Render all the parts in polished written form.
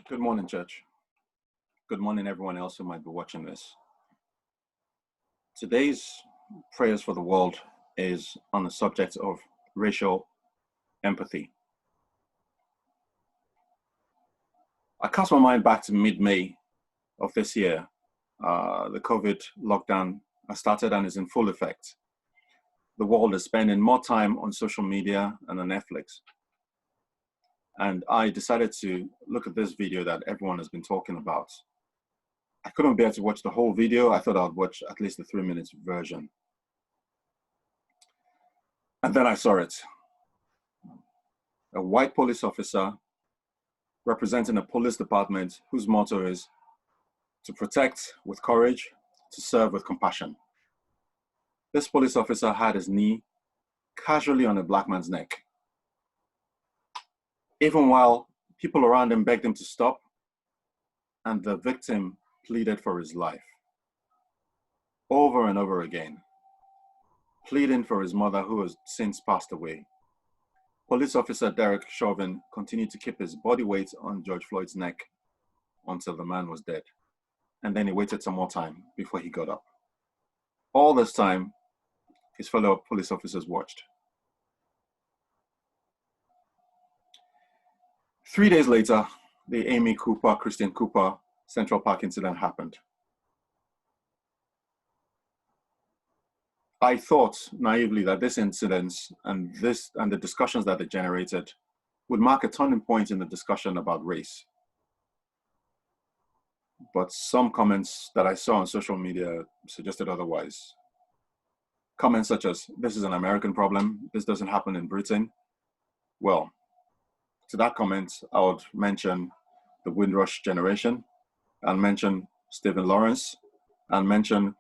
Good morning, church. Good morning, everyone else who might be watching this. Today's prayers for the world is on the subject of racial empathy. I cast my mind back to mid-May of this year. The COVID lockdown has started and is in full effect. The world is spending more time on social media and on Netflix. And I decided to look at this video that everyone has been talking about. I couldn't bear to watch the whole video. I thought I'd watch at least the 3-minute version. And then I saw it. A white police officer representing a police department whose motto is to protect with courage, to serve with compassion. This police officer had his knee casually on a black man's neck. Even while people around him begged him to stop, and the victim pleaded for his life. Over and over again, pleading for his mother who has since passed away. Police officer Derek Chauvin continued to keep his body weight on George Floyd's neck until the man was dead. And then he waited some more time before he got up. All this time, his fellow police officers watched. 3 days later, the Christian Cooper Central Park incident happened. I thought naively that this incident and the discussions that they generated would mark a turning point in the discussion about race. But some comments that I saw on social media suggested otherwise. Comments such as, "This is an American problem, this doesn't happen in Britain." Well, to that comment, I would mention the Windrush generation, and mention Stephen Lawrence, and mention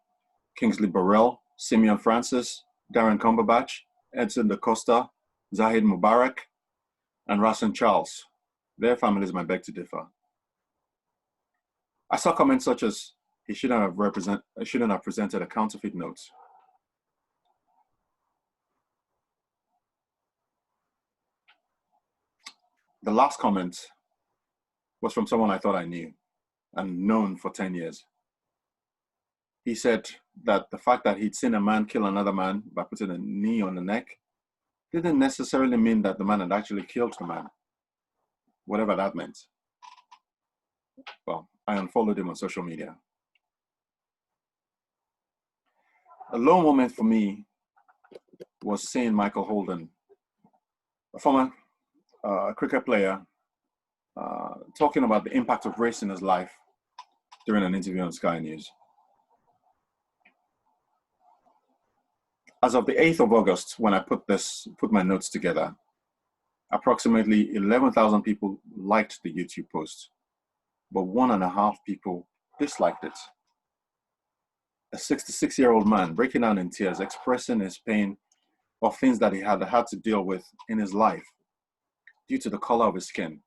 Kingsley Burrell, Simeon Francis, Darren Cumberbatch, Edson DaCosta, Zahid Mubarak, and Rasen Charles. Their families might beg to differ. I saw comments such as, he shouldn't have presented a counterfeit note. The last comment was from someone I thought I knew and known for 10 years. He said that the fact that he'd seen a man kill another man by putting a knee on the neck didn't necessarily mean that the man had actually killed the man, whatever that meant. Well, I unfollowed him on social media. A low moment for me was seeing Michael Holden, a former cricket player, talking about the impact of race in his life during an interview on Sky News. As of the 8th of August, when I put my notes together, approximately 11,000 people liked the YouTube post, but 1.5 people disliked it. A 66-year-old man breaking down in tears, expressing his pain of things that he had to deal with in his life due to the color of his skin.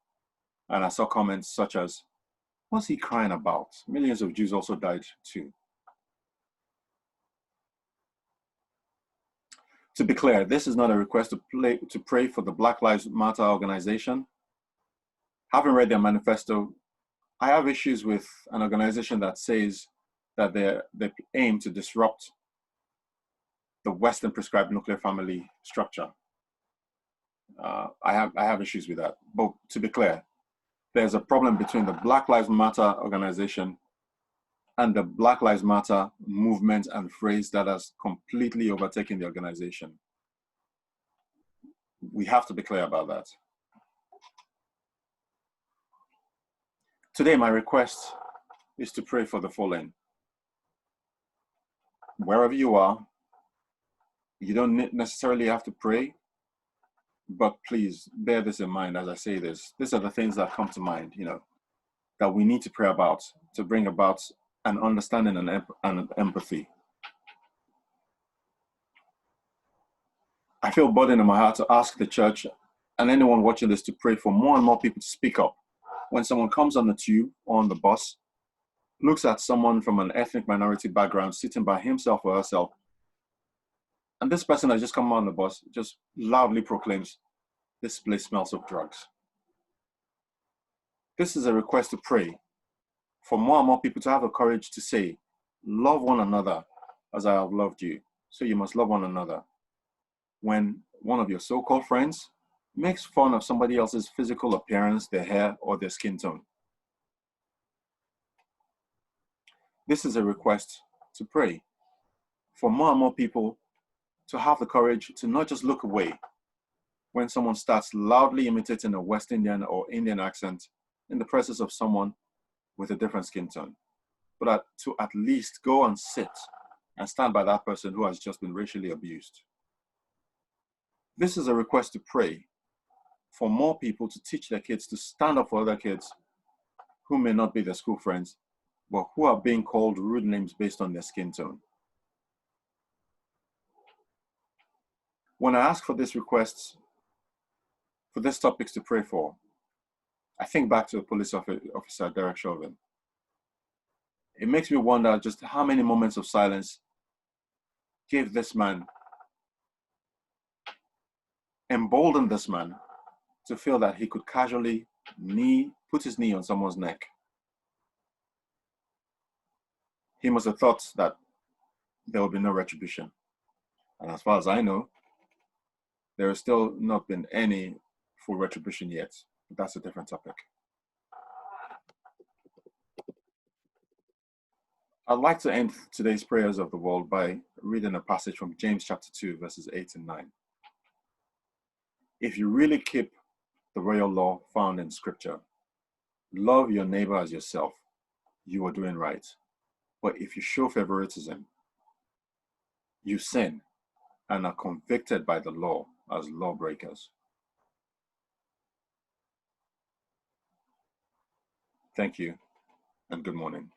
And I saw comments such as, "What's he crying about? Millions of Jews also died too." To be clear, this is not a request to pray for the Black Lives Matter organization. Having read their manifesto, I have issues with an organization that says that they aim to disrupt the Western prescribed nuclear family structure. I have issues with that. But to be clear, there's a problem between the Black Lives Matter organization and the Black Lives Matter movement and phrase that has completely overtaken the organization. We have to be clear about that. Today, my request is to pray for the fallen. Wherever you are, you don't necessarily have to pray, but please bear this in mind as I say this. These are the things that come to mind, that we need to pray about to bring about an understanding and empathy. I feel burdened in my heart to ask the church and anyone watching this to pray for more and more people to speak up. When someone comes on the tube or on the bus, looks at someone from an ethnic minority background sitting by himself or herself, and this person has just come on the bus, just loudly proclaims, "This place smells of drugs." This is a request to pray for more and more people to have the courage to say, love one another as I have loved you. So you must love one another. When one of your so-called friends makes fun of somebody else's physical appearance, their hair, or their skin tone. This is a request to pray for more and more people to have the courage to not just look away when someone starts loudly imitating a West Indian or Indian accent in the presence of someone with a different skin tone, but to at least go and sit and stand by that person who has just been racially abused. This is a request to pray for more people to teach their kids to stand up for other kids who may not be their school friends, but who are being called rude names based on their skin tone. When I ask for these requests, for these topics to pray for, I think back to the police officer, Derek Chauvin. It makes me wonder just how many moments of silence gave this man, emboldened this man to feel that he could casually put his knee on someone's neck. He must have thought that there will be no retribution. And as far as I know, there has still not been any full retribution yet. But that's a different topic. I'd like to end today's prayers of the world by reading a passage from James chapter 2, verses 8 and 9. If you really keep the royal law found in Scripture, love your neighbor as yourself, you are doing right. But if you show favoritism, you sin and are convicted by the law as lawbreakers. Thank you and good morning.